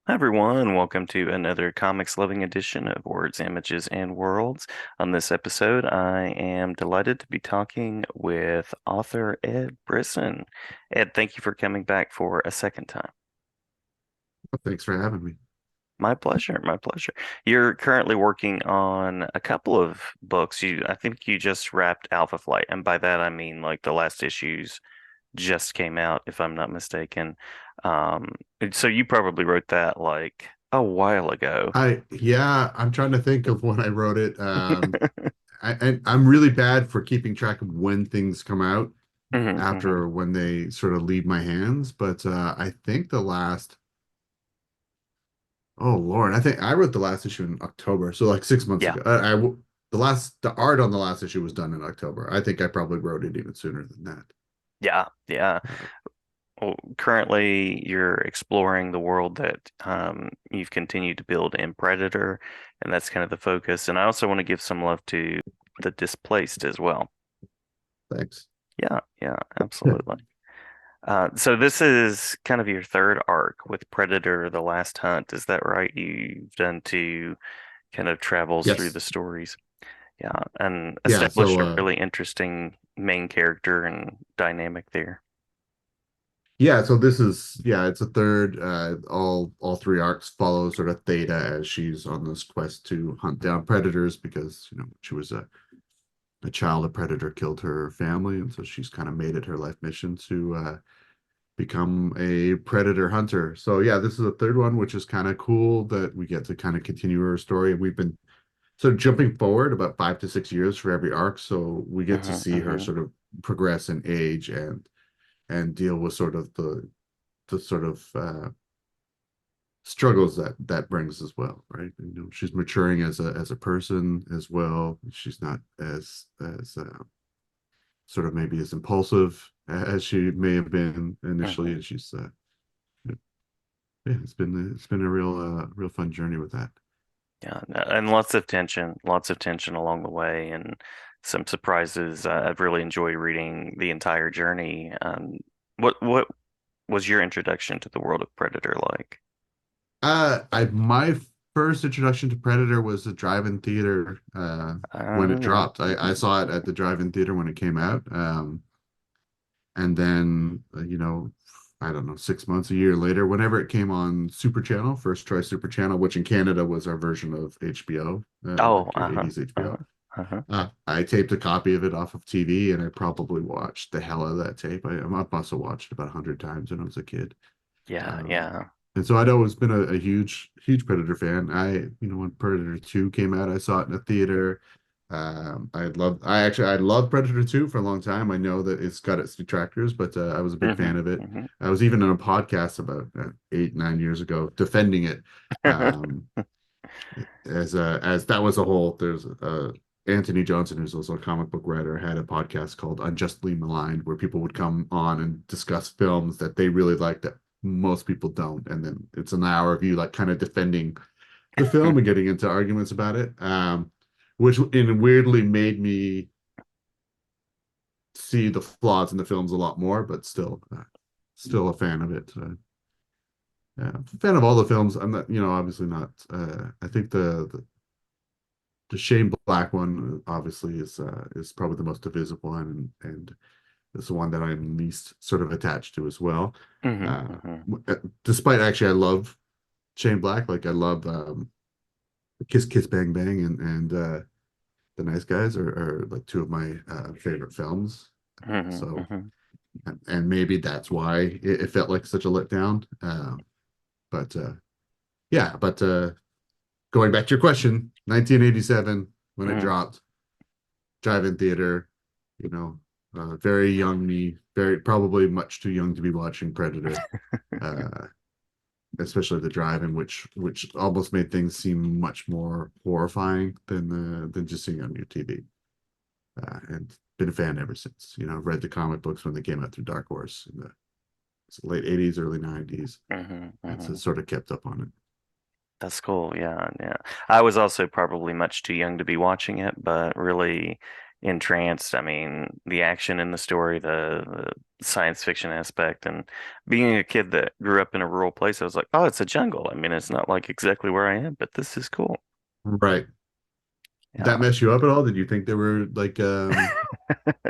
Hi everyone, welcome to another comics loving edition of Words, Images, and Worlds. On this episode, I am delighted to be talking with author Ed Brisson. Ed, thank you for coming back for a second time. Well, thanks for having me. My pleasure, my pleasure. You're currently working on a couple of books. I think you just wrapped Alpha Flight, and by that I mean like the last issues just came out, if I'm not mistaken. Um, so you probably wrote that like a while ago. I'm trying to think of when I wrote it. I'm really bad for keeping track of when things come out hmm hmm after when they sort of leave my hands. But I think oh Lord, I think I wrote the last issue in October, so like 6 months Yeah, ago. The art on the last issue was done in October. I think I probably wrote it even sooner than that. yeah. Uh, Well, currently, you're exploring the world that you've continued to build in Predator, and that's kind of the focus. And I also want to give some love to the Displaced as well. Thanks. Yeah, absolutely. So this is kind of your third arc with Predator: The Last Hunt. Is that right? You've done two kind of travels through Yes. the stories. Yeah, and Yeah. established a really interesting main character and dynamic there. So this is it's a third. All three arcs follow sort of Theta as she's on this quest to hunt down predators because she was a child a predator killed her family, and so she's kind of made it her life mission to become a predator hunter. So yeah, this is a third one, which is kind of cool that we get to kind of continue her story. We've been sort of jumping forward about 5 to 6 years for every arc, so we get to hmm see her hmm sort of progress in age and deal with sort of the sort of struggles that brings as well, right? She's maturing as a person as well. She's not as sort of maybe as impulsive as she may have been initially, hmm and she's yeah, it's been a real fun journey with that. Yeah, and lots of tension along the way, and some surprises. I've really enjoyed reading the entire journey. What was your introduction to the world of Predator like? I My first introduction to Predator was the drive-in theater when it Oh, dropped. I saw it at the drive-in theater when it came out. And then I don't know, 6 months, a year later, whenever it came on Super Channel, First Choice Super Channel, which in Canada was our version of HBO, oh, like your uh-huh, 80s HBO. uh-huh, uh-huh. I taped a copy of it off of TV, and I probably watched the hell out of that tape. I must have watched it about 100 times when I was a kid. Yeah, Um, yeah. and so I'd always been a huge Predator fan. When Predator 2 came out, I saw it in a theater. I loved Predator 2 for a long time. I know that it's got its detractors, but I was a big fan hmm of it. hmm I was even on a podcast about 8, 9 years ago defending it. Um, as that was a whole, there's Anthony Johnson, who's also a comic book writer, had a podcast called Unjustly Maligned, where people would come on and discuss films that they really liked that most people don't. And then it's an hour of you like kind of defending the film and getting into arguments about it. Which in weirdly made me see the flaws in the films a lot more, but still a fan of it. Yeah, fan of all the films. I'm not, obviously not. I think the Shane Black one obviously is probably the most divisive one, and it's the one that I'm least sort of attached to as well. hmm Uh, hmm Despite actually, I love Shane Black. Like I love Kiss Kiss Bang Bang and The Nice Guys are like two of my favorite films. So hmm and maybe that's why it felt like such a letdown. But yeah, but going back to your question, 1987 when it hmm dropped, drive-in theater, you know, very young me, very probably much too young to be watching Predator, uh, especially the drive-in, which almost made things seem much more horrifying than just seeing on your TV. And been a fan ever since. I've read the comic books when they came out through Dark Horse in the late 80s, early 90s, and so hmm sort of kept up on it. That's cool. Yeah, yeah. I was also probably much too young to be watching it, but really entranced. I mean, the action in the story, the science fiction aspect, and being a kid that grew up in a rural place, I was like, oh, it's a jungle. I mean, it's not like exactly where I am, but this is cool. Right. Did that Yeah. mess you up at all? Did you think there were like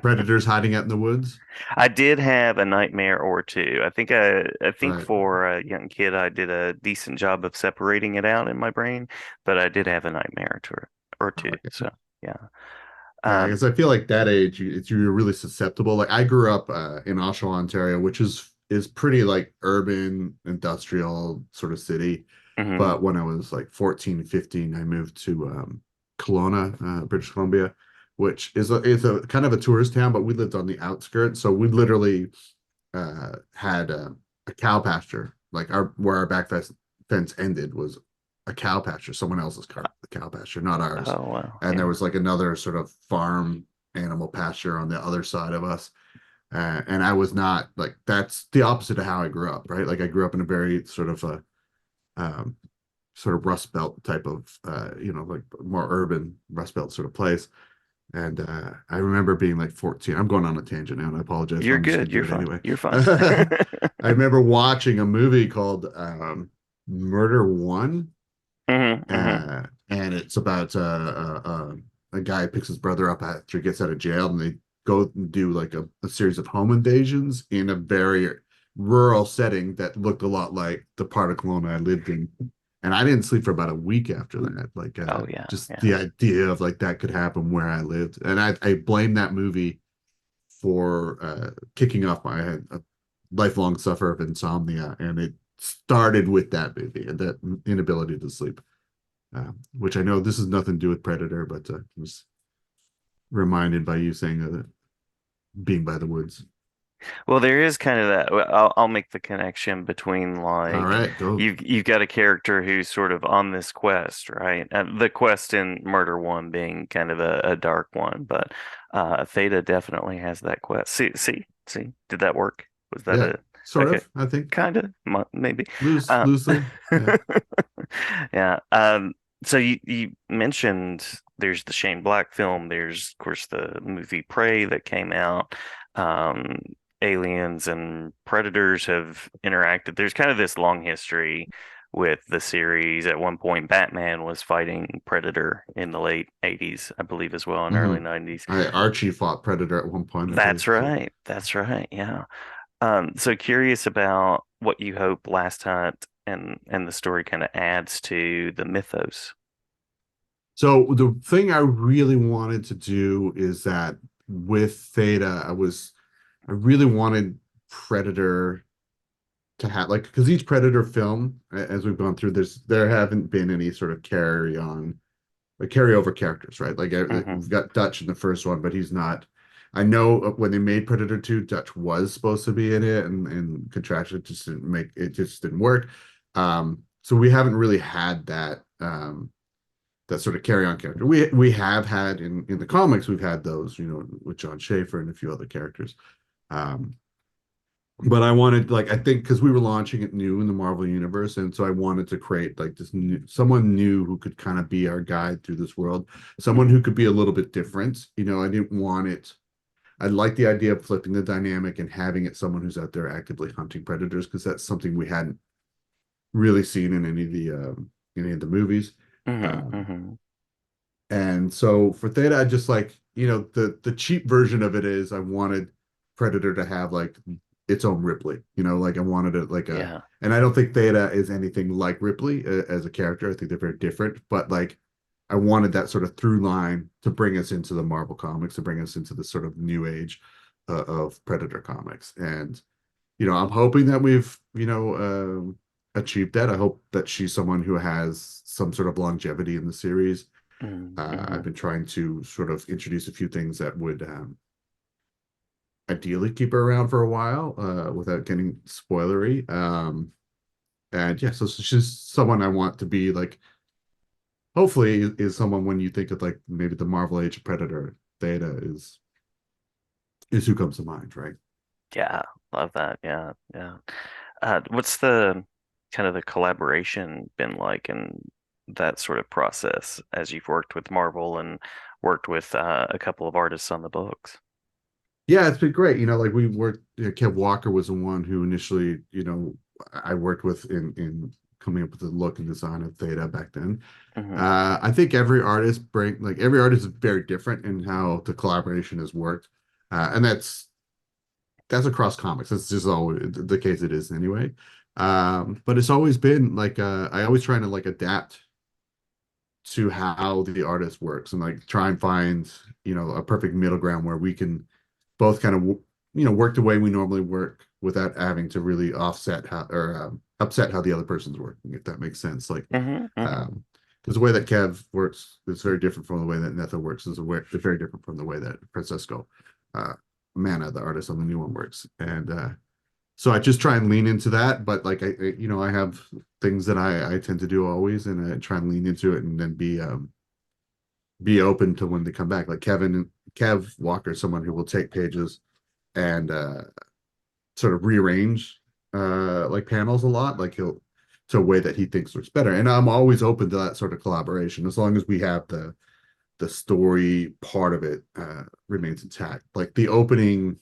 predators hiding out in the woods? I did have a nightmare or two. I think Right. for a young kid, I did a decent job of separating it out in my brain, but I did have a nightmare or Oh, two. I get So it. yeah. Yeah, Um, because I feel like that age, you're really susceptible. Like I grew up in Oshawa, Ontario, which is pretty like urban, industrial sort of city. mhm. But when I was like 14, 15, I moved to Kelowna, British Columbia, which is a kind of a tourist town, but we lived on the outskirts. So we literally had a cow pasture. Like our where our fence ended was a cow pasture. Someone else's cow pasture, not ours. Oh wow. And there Yeah. was like another sort of farm animal pasture on the other side of us. And I was not like that's the opposite of how I grew up, right? Like I grew up in a very sort of a um, sort of Rust Belt type of like more urban Rust Belt sort of place. And I remember being like 14. I'm going on a tangent now, and I apologize, but You're I'm just going good. to You're do it fine. anyway. You're fine. I remember watching a movie called Murder One, Hmm. Hmm. and it's about a guy picks his brother up after he gets out of jail, and they go and do like a series of home invasions in a very rural setting that looked a lot like the part of Kelowna I lived in. And I didn't sleep for about a week after that. Like Oh yeah. just the Yeah. idea of like that could happen where I lived. And I blame that movie for kicking off my head a lifelong sufferer of insomnia. And it started with that movie and that inability to sleep. Which I know this is nothing to do with Predator, but was reminded by you saying being by the woods. Well, there is kind of that. I'll make the connection between All like right, go. you've got a character who's sort of on this quest, right? The quest in Murder One being kind of a dark one, but Theta definitely has that quest. See, did that work? Was that Yeah, a sort okay? of. I think Kind of, maybe. loose, Uh, loosely. Yeah. yeah. So you mentioned there's the Shane Black film. There's of course the movie Prey that came out. Um, aliens and predators have interacted. There's kind of this long history with the series. At one point, Batman was fighting Predator in the late 80s, I believe, as well, in early Hmm. 90s. Archie fought Predator at one point, I That's believe. So, right. That's right. Yeah. So curious about what you hope Last Hunt and the story kind of adds to the mythos. so the thing I really wanted to do is that with Theta, I really wanted Predator to have like because each Predator film, as we've gone through, there haven't been any sort of like carryover characters, right? Like Hmm. we've got Dutch in the first one, but he's not. I know when they made Predator 2, Dutch was supposed to be in it, and contraction just didn't work. So we haven't really had that sort of carry on character. We have had in the comics, we've had those, with John Schaefer and a few other characters. Um, but I wanted like I think because we were launching it new in the Marvel universe, and so I wanted to create like this someone new who could kind of be our guide through this world, someone Hmm. who could be a little bit different. I didn't want it. I like the idea of flipping the dynamic and having it someone who's out there actively hunting predators because that's something we hadn't really seen in any of the movies. Hmm. Um, Hmm. and so for Theta, I just like, the cheap version of it is I wanted Predator to have like its own Ripley, like I wanted it like Yeah. and I don't think Theta is anything like Ripley as a character. I think they're very different, but like I wanted that sort of through line to bring us into the Marvel comics, to bring us into the sort of new age of Predator comics. And, I'm hoping that we've, achieved that. I hope that she's someone who has some sort of longevity in the series. I've Hmm. been trying to sort of introduce a few things that would ideally keep her around for a while without getting spoilery. And yeah, so she's someone I want to be like, hopefully, is someone when you think of like maybe the Marvel Age of Predator, Theta is who comes to mind, right? Yeah. Love that. Yeah. Yeah. What's the kind of the collaboration been like? And that sort of process as you've worked with Marvel and worked with a couple of artists on the books. Yeah, it's been great. Like we worked, Kev Walker was the one who initially, I worked with in coming up with the look and design of Theta back then. Hmm. I think every artist is very different in how the collaboration has worked. And that's across comics. That's just always the case it is anyway. But it's always been like I always trying to like adapt to how the artist works and like try and find, a perfect middle ground where we can both kind of, work the way we normally work without having to really offset how or upset how the other person's working, if that makes sense. Like, Hmm. Hmm. um, because the way that Kev works is very different from the way that Netha works. Is very different from the way that Francesco, uh, Mana, the artist on the new one, works. And so I just try and lean into that. But like I have things that I tend to do always, and I try and lean into it, and then be open to when they come back. Like Kev Walker is someone who will take pages and sort of rearrange like panels a lot. Like he'll to a way that he thinks works better. And I'm always open to that sort of collaboration as long as we have the story part of it remains intact. Like the opening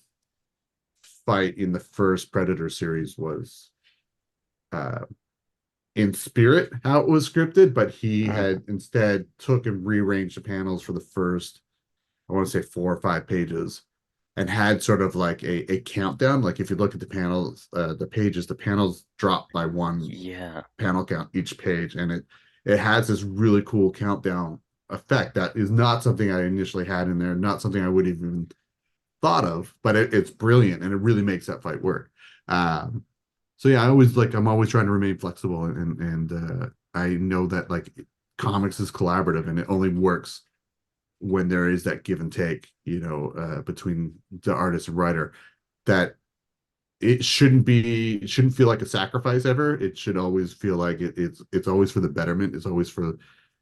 fight in the first Predator series was uh, in spirit how it was scripted, but he Hmm. had instead took and rearranged the panels for the first, I want to say 4 or 5 pages, and had sort of like a countdown. Like if you look at the panels, the panels drop by one Yeah. panel count each page, and it has this really cool countdown effect that is not something I initially had in there, not something I would even thought of, but it's brilliant and it really makes that fight work. Um, so yeah, I'm always trying to remain flexible, and I know that like comics is collaborative and it only works when there is that give and take, between the artist and writer. That it shouldn't feel like a sacrifice ever. It should always feel like it's always for the betterment. It's always for,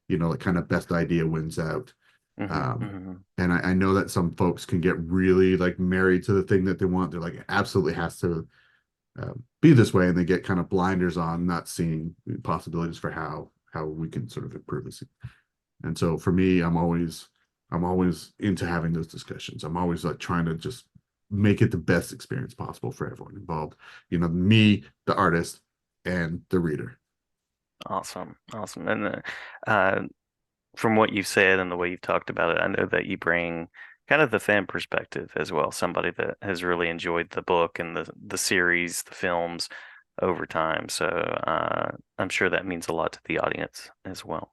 like kind of best idea wins out. Hmm. Um, Hmm. and I know that some folks can get really like married to the thing that they want. They're like, it absolutely has to be this way, and they get kind of blinders on, not seeing possibilities for how we can sort of improve this. And so for me, I'm always into having those discussions. I'm always like trying to just make it the best experience possible for everyone involved. Me, the artist, and the reader. Awesome. Awesome. And uh, from what you've said and the way you've talked about it, I know that you bring kind of the fan perspective as well, somebody that has really enjoyed the book and the series, the films over time. So I'm sure that means a lot to the audience as well.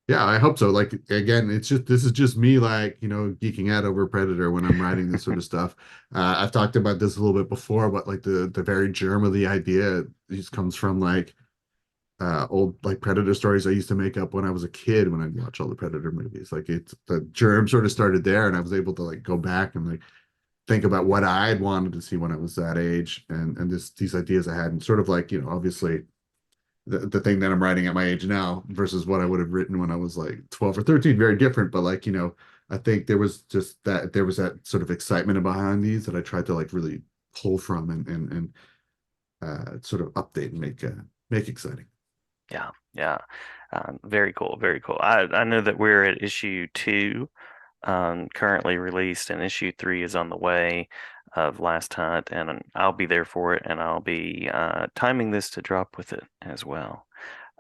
Yeah, I hope so. Like again, this is just me like, geeking out over Predator when I'm writing this sort of stuff. I've talked about this a little bit before, but like the very germ of the idea just comes from like old like Predator stories I used to make up when I was a kid when I'd watch all the Predator movies. Like it's the germ sort of started there, and I was able to like go back and like think about what I'd wanted to see when I was that age, and these ideas I had, and sort of like, obviously the thing that I'm writing at my age now versus what I would have written when I was like 12 or 13, very different. But like, I think there was that sort of excitement behind these that I tried to like really pull from and sort of update and make exciting. Yeah, yeah. Very cool, very cool. I know that we're at issue 2, currently released, and issue 3 is on the way of Last Hunt, and I'll be there for it, and I'll be timing this to drop with it as well.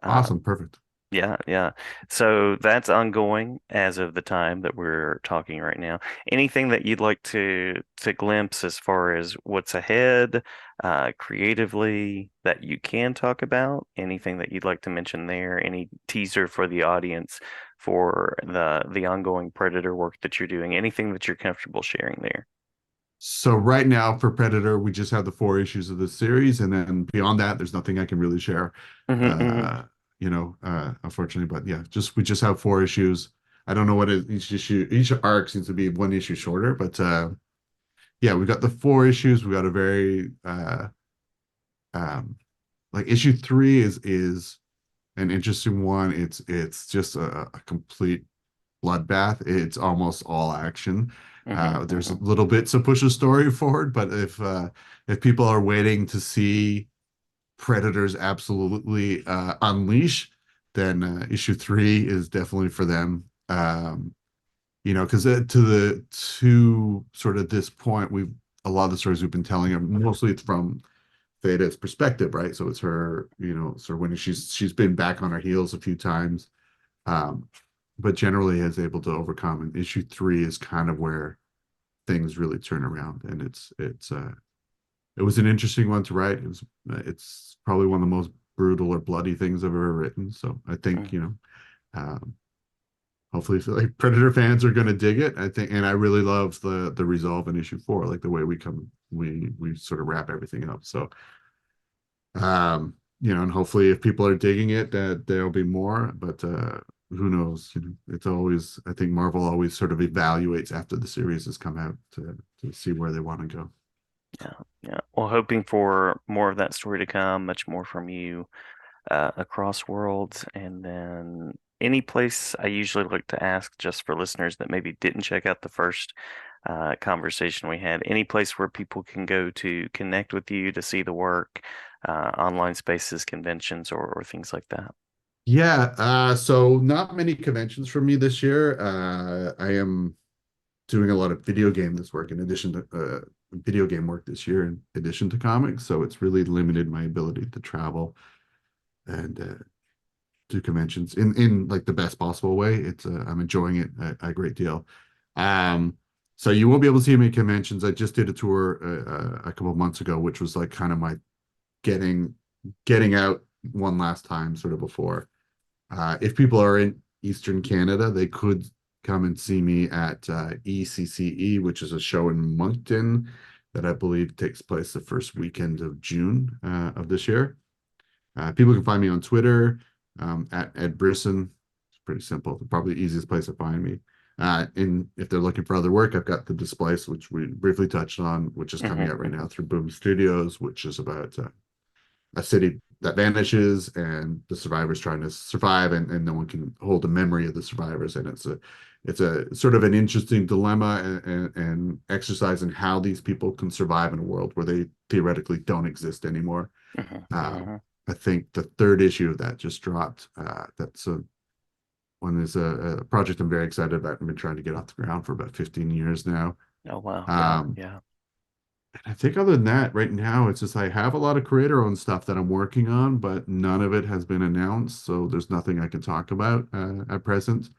Uh, Awesome. Perfect. yeah, yeah. So that's ongoing as of the time that we're talking right now. Anything that you'd like to glimpse as far as what's ahead, creatively that you can talk about? Anything that you'd like to mention there? Any teaser for the audience for the ongoing Predator work that you're doing? Anything that you're comfortable sharing there? So right now for Predator, we just have the 4 issues of the series, and then beyond that, there's nothing I can really share. Hmm. Hmm. Unfortunately, but yeah, we just have 4 issues. I don't know what each issue, each arc seems to be one issue shorter, but yeah, we've got the 4 issues. We got a very um, like issue 3 is an interesting one. It's just a complete bloodbath. It's almost all action. Hmm. There's Hmm. little bits to push a story forward, but if people are waiting to see Predators absolutely unleash, then issue three is definitely for them. Because to sort of this point, we've a lot of the stories we've been telling are mostly it's from Theda's perspective, right? So it's her, sort of when she's been back on her heels a few times, um, but generally is able to overcome. And issue three is kind of where things really turn around, and it was an interesting one to write. It's probably one of the most brutal or bloody things I've ever written. So I think, Mm. um, hopefully like Predator fans are going to dig it. I think, and I really love the resolve in issue four, like the way we sort of wrap everything up. So, and hopefully if people are digging it, that there'll be more. But who knows? It's always, I think Marvel always sort of evaluates after the series has come out to see where they want to go. Yeah, yeah. Well, hoping for more of that story to come, much more from you across worlds, and then any place I usually like to ask just for listeners that maybe didn't check out the first conversation we had, any place where people can go to connect with you to see the work, online spaces, conventions, or things like that. Yeah, so not many conventions for me this year. I am doing a lot of video game this work in addition to video game work this year in addition to comics. So it's really limited my ability to travel and do conventions in like the best possible way. It's I'm enjoying it a great deal. Um, so you won't be able to see me at conventions. I just did a tour a couple of months ago, which was like kind of my getting getting out one last time, sort of before. If people are in Eastern Canada, they could come and see me at ECCE, which is a show in Moncton that I believe takes place the first weekend of June of this year. People can find me on Twitter at Ed Brisson. It's pretty simple. Probably the easiest place to find me. And if they're looking for other work, I've got The Displace, which we briefly touched on, which is coming Hmm. out right now through Boom Studios, which is about a city that vanishes and the survivors trying to survive, and no one can hold a memory of the survivors. And it's a sort of an interesting dilemma and exercise in how these people can survive in a world where they theoretically don't exist anymore. Hmm. Uh, Hmm. I think the third issue of that just dropped. That's one is a project I'm very excited about. I've been trying to get off the ground for about 15 years now. Oh wow, yeah, Um, yeah. I think other than that, right now, it's just I have a lot of creator-owned stuff that I'm working on, but none of it has been announced, so there's nothing I can talk about at present.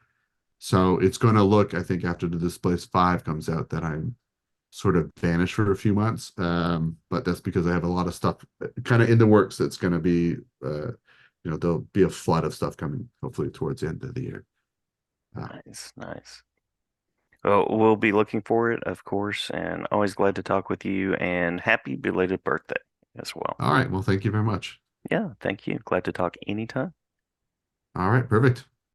So it's going to look, I think, after the Displaced 5 comes out, that I'm sort of vanished for a few months. But that's because I have a lot of stuff kind of in the works that's going to be, there'll be a flood of stuff coming hopefully towards the end of the year. Nice, nice. Well, we'll be looking for it, of course, and always glad to talk with you. And happy belated birthday as well. All right. Well, thank you very much. Yeah, thank you. Glad to talk anytime. All right. Perfect.